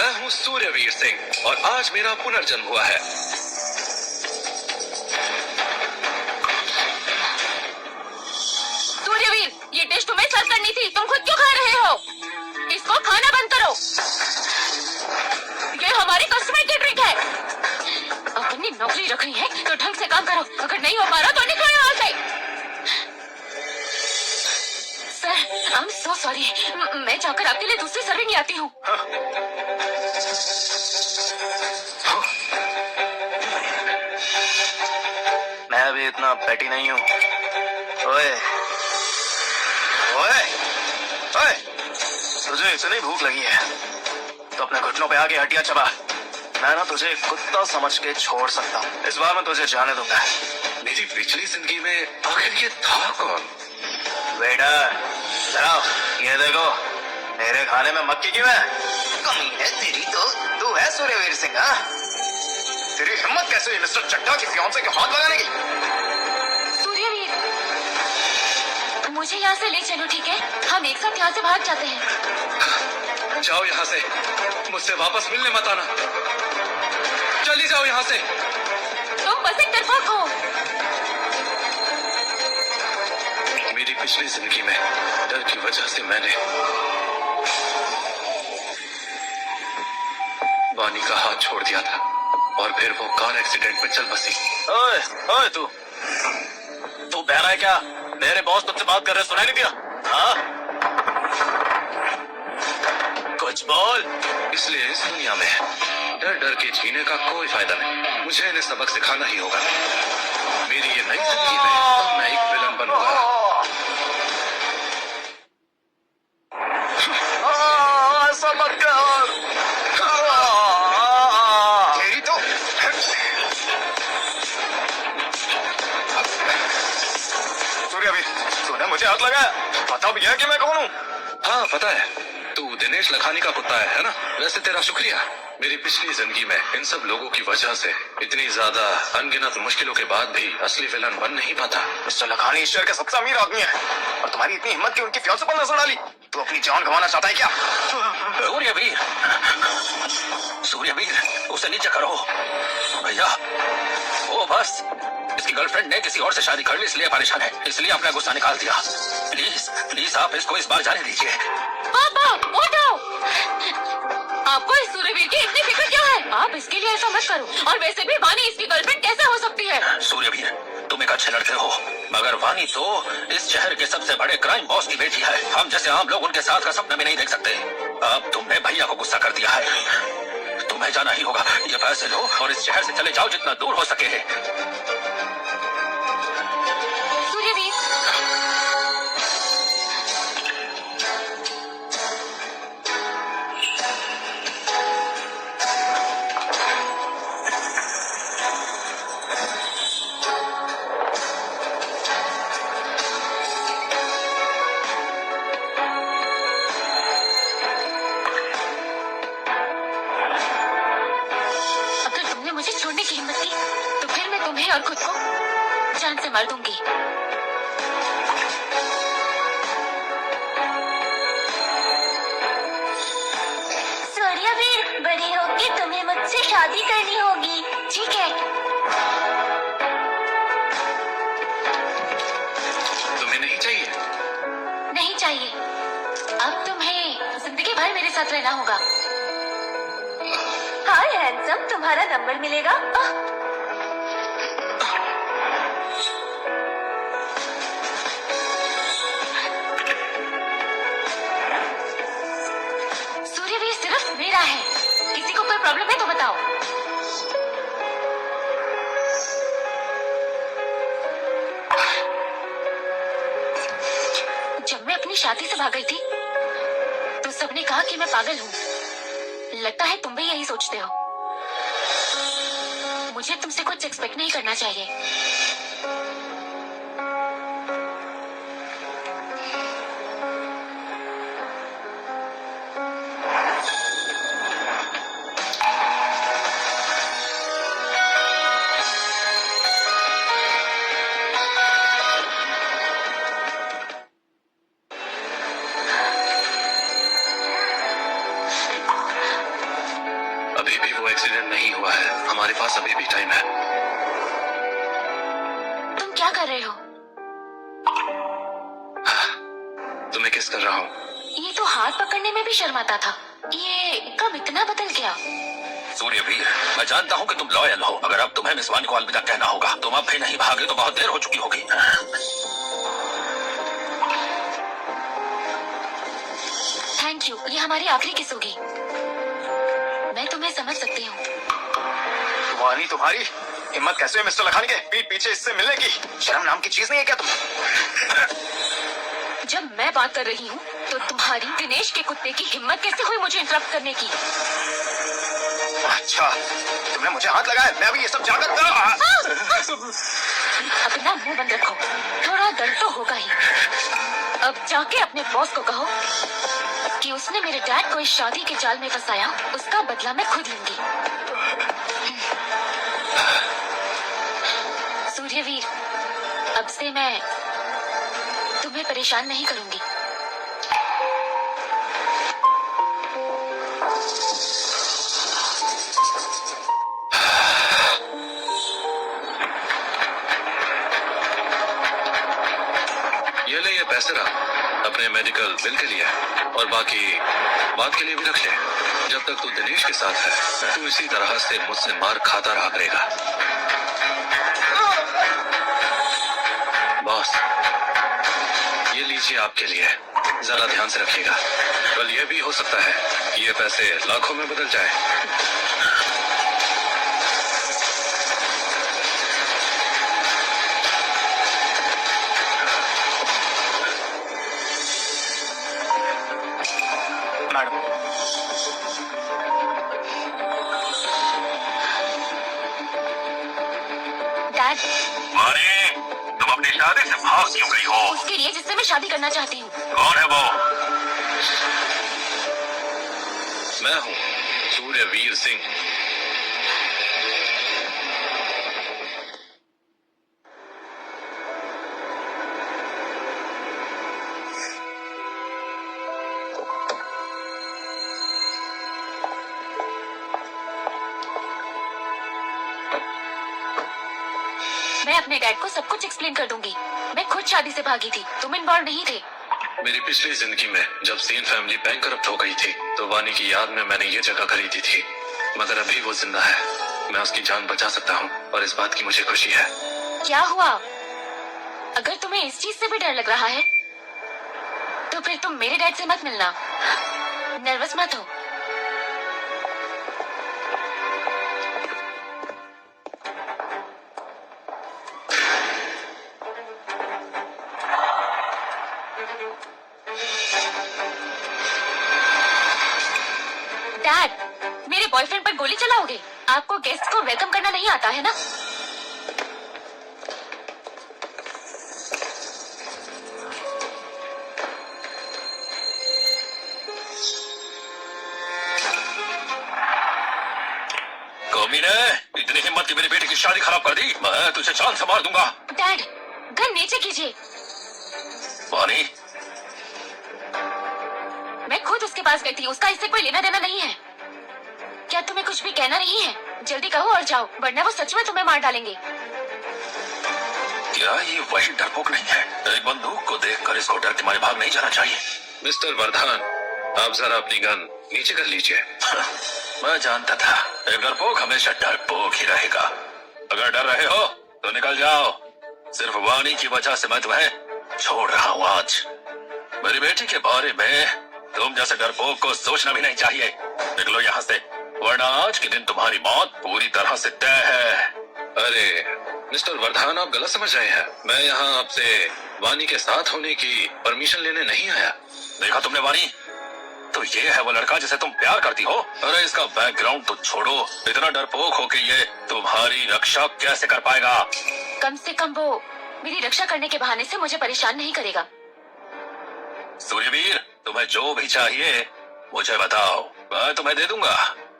मैं हूँ सूर्यवीर सिंह और आज मेरा पुनर्जन्म हुआ है। सूर्यवीर, ये डिश तुम्हें सर्व करनी थी, तुम खुद क्यों खा रहे हो? इसको खाना बंद करो। ये हमारी कस्टमर की ड्रिंक है। अपनी नौकरी रखनी है तो ढंग से काम करो, अगर नहीं हो पा रहा तो निकलो यहाँ से। Sir, I am so sorry, मैं जाकर आपके लिए दूसरी सर्विंग ले आती हूँ। मैं भी इतना पैटी नहीं हूँ। ओए, ओए, ओए, तुझे इतनी भूख लगी है तो अपने घुटनों पे आके हड्डियां चबा। मैं ना तुझे कुत्ता समझ के छोड़ सकता हूँ, इस बार मैं तुझे जाने दूंगा। मेरी पिछली जिंदगी में आखिर ये था कौन? वेटर, जरा ये देखो, मेरे खाने में मक्खी क्यों है? कमी है तेरी तो, तू है सूर्यवीर सिंह? हाँ, तेरी हिम्मत कैसे हुई मिस्टर चड्ढा की फियांसे के हाथ लगाने की? सूर्यवीर, मुझे यहाँ से ले चलो, ठीक है? हम एक साथ यहाँ से भाग जाते हैं। जाओ यहाँ से, मुझसे वापस मिलने मत आना। चली जाओ यहाँ से। तुम बस एक तरफा हो। मेरी पिछली जिंदगी में डर की वजह से मैंने वानी का हाथ छोड़ दिया था और फिर वो कार एक्सीडेंट में चल बसी। ओए, ओए, तू बहरा है क्या? मेरे बॉस तुझसे बात कर रहे, सुनाई नहीं दिया? हाँ, कुछ बोल। इसलिए इस दुनिया में डर डर के जीने का कोई फायदा नहीं। मुझे इन्हें सबक सिखाना ही होगा। मेरी ये नई जिंदगी में अब मैं एक विलन बनूंगा। ऐसा मत कर। तेरी तो सूर्यवीर, तूने मुझे हाथ लगाया, पता भी है कि मैं कौन हूँ? हाँ पता है, तू दिनेश लखानी का कुत्ता है ना? वैसे तेरा शुक्रिया। मेरी पिछली जिंदगी में इन सब लोगों की वजह से इतनी ज्यादा अनगिनत मुश्किलों के बाद भी असली विलन बन नहीं पाता। मिस्टर लखानी इस शहर के सबसे अमीर आदमी है और तुम्हारी इतनी हिम्मत कि उनकी फियांसे पर नजर डाली। तू अपनी जान गंवाना चाहता है क्या? सूर्यवीर, सूर्यवीर, उसे नीचे करो भैया। ओ बस, इसकी गर्लफ्रेंड ने किसी और से शादी कर ली, इसलिए परेशान है, इसलिए अपना गुस्सा निकाल दिया। प्लीज प्लीज आप इसको इस बार जाने दीजिए। पापा, उठो। आपको इस सूर्यवीर की इतनी फिक्र क्यों है? आप इसके लिए ऐसा मत करो। और वैसे भी वानी इसकी गर्लफ्रेंड कैसे हो सकती है? सूर्यवीर, तुम एक अच्छे लड़के हो, मगर वानी तो इस शहर के सबसे बड़े क्राइम बॉस की बेटी है। हम जैसे आम लोग उनके साथ का सपना भी नहीं देख सकते। अब तुमने भैया को गुस्सा कर दिया है, तुम्हें जाना ही होगा। ये पैसे लो और इस शहर से चले जाओ जितना दूर हो सके। सूर्यवीर, अगर तुमने मुझे छोड़ने की हिम्मत की तो फिर मैं तुम्हें और खुद को जान से मार दूंगी। सूर्यवीर, बड़े होके तुम्हें मुझसे शादी करनी होगी, ठीक है? तुम्हें नहीं चाहिए? नहीं चाहिए। अब तुम्हें जिंदगी भर मेरे साथ रहना होगा। हाय हैंडसम, तुम्हारा नंबर मिलेगा? सूर्यवीर सिर्फ मेरा है, किसी को कोई प्रॉब्लम है तो बताओ। जब मैं अपनी शादी से भाग गई थी तो सबने कहा कि मैं पागल हूँ। लगता है तुम भी यही सोचते हो। मुझे तुमसे कुछ एक्सपेक्ट नहीं करना चाहिए। भी वो एक्सीडेंट नहीं हुआ है, हमारे पास अभी भी टाइम है। तुम क्या कर रहे हो? तुम्हें किस कर रहा हूँ? ये तो हाथ पकड़ने में भी शर्माता था, ये कब इतना बदल गया? सूर्यवीर, मैं जानता हूँ कि तुम लॉयल हो। अगर अब तुम्हें मिस वानी को अलविदा कहना होगा, तुम अब भी नहीं भागे तो बहुत देर हो चुकी होगी। थैंक यू, ये हमारी आखिरी किस होगी। मैं तुम्हें समझ सकती हूँ। वानी तुम्हारी हिम्मत कैसे है मिस्टर लखानी के पीठ पीछे इससे मिलने की? शर्म नाम की चीज नहीं है क्या तुम? जब मैं बात कर रही हूँ तो तुम्हारी दिनेश के कुत्ते की हिम्मत कैसे हुई मुझे इंटरप्ट करने की? अच्छा, तुमने मुझे हाथ लगाया, मैं अभी ये सब जाकर अपना मुंह बंद रखो, थोड़ा दर्द तो होगा ही। अब जाके अपने बॉस को कहो कि उसने मेरे डैड को इस शादी के जाल में फंसाया, उसका बदला मैं खुद लूंगी। सूर्यवीर, अब से मैं तुम्हें परेशान नहीं करूंगी। ये ले, ये पैसे रहा अपने मेडिकल बिल के लिए, और बाकी बात के लिए भी रख ले। जब तक तू दिनेश के साथ है, तू इसी तरह से मुझसे मार खाता रहा करेगा। बॉस, ये लीजिए आपके लिए, जरा ध्यान से रखिएगा। कल ये भी हो सकता है कि ये पैसे लाखों में बदल जाए। मैडम, डैड, वानी, तुम अपनी शादी से भाग क्यों गई हो? उसके लिए जिससे मैं शादी करना चाहती हूँ। कौन है वो? मैं हूँ सूर्यवीर सिंह। मैं अपने डैड को सब कुछ एक्सप्लेन कर दूंगी। मैं खुद शादी से भागी थी, तुम इन्वॉल्व नहीं थे। मेरी पिछली जिंदगी में जब सेन फैमिली बैंकरप्ट हो गई थी, तो वानी की याद में मैंने ये जगह खरीदी थी, मगर अभी वो जिंदा है। मैं उसकी जान बचा सकता हूँ और इस बात की मुझे खुशी है। क्या हुआ? अगर तुम्हें इस चीज से भी डर लग रहा है तो फिर तुम मेरे डैड से मत मिलना। नर्वस मत हो। डैड, मेरे बॉयफ्रेंड पर गोली चलाओगे? आपको गेस्ट को वेलकम करना नहीं आता है ना? कमीने, इतनी हिम्मत की मेरी बेटी की शादी खराब कर दी। मैं तुझे जान से मार दूंगा। डैड, गन नीचे कीजिए। वानी, मैं खुद उसके पास गई थी, उसका इससे कोई लेना देना नहीं है। क्या तुम्हें कुछ भी कहना नहीं है? जल्दी कहो और जाओ, वरना वो सच में तुम्हें मार डालेंगे। क्या ये वही डरपोक नहीं है? एक बंदूक को देखकर इसको डर के मारे भाग नहीं जाना चाहिए। मिस्टर वर्धान, आप जरा अपनी गन नीचे कर लीजिए। मैं जानता था एक डरपोक हमेशा डरपोक ही रहेगा। अगर डर रहे हो तो निकल जाओ। सिर्फ वानी की वजह से मैं तुम्हें छोड़ रहा हूँ आज। मेरी बेटी के बारे में तुम जैसे डरपोक को सोचना भी नहीं चाहिए। निकलो यहाँ से, वरना आज के दिन तुम्हारी मौत पूरी तरह से तय है। अरे मिस्टर वर्धान, आप गलत समझ रहे हैं। मैं यहाँ आपसे वानी के साथ होने की परमिशन लेने नहीं आया। देखा तुमने वानी? तो ये है वो लड़का जिसे तुम प्यार करती हो? अरे इसका बैकग्राउंड तो छोड़ो, इतना डरपोक हो के ये तुम्हारी रक्षा कैसे कर पाएगा? कम से कम वो मेरी रक्षा करने के बहाने से मुझे परेशान नहीं करेगा। सूर्यवीर, तुम्हें जो भी चाहिए मुझे बताओ, मैं तुम्हें दे दूंगा।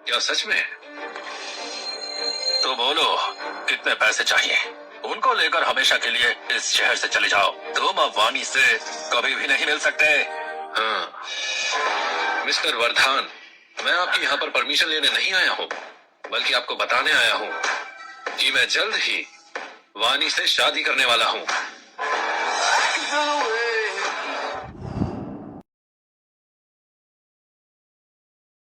क्या सच में? तो बोलो, कितने पैसे चाहिए? उनको लेकर हमेशा के लिए इस शहर से चले जाओ। तुम अब वानी से कभी भी नहीं मिल सकते। हाँ मिस्टर वर्धान, मैं आपकी यहाँ पर परमिशन लेने नहीं आया हूँ, बल्कि आपको बताने आया हूँ कि मैं जल्द ही वानी से शादी करने वाला हूँ।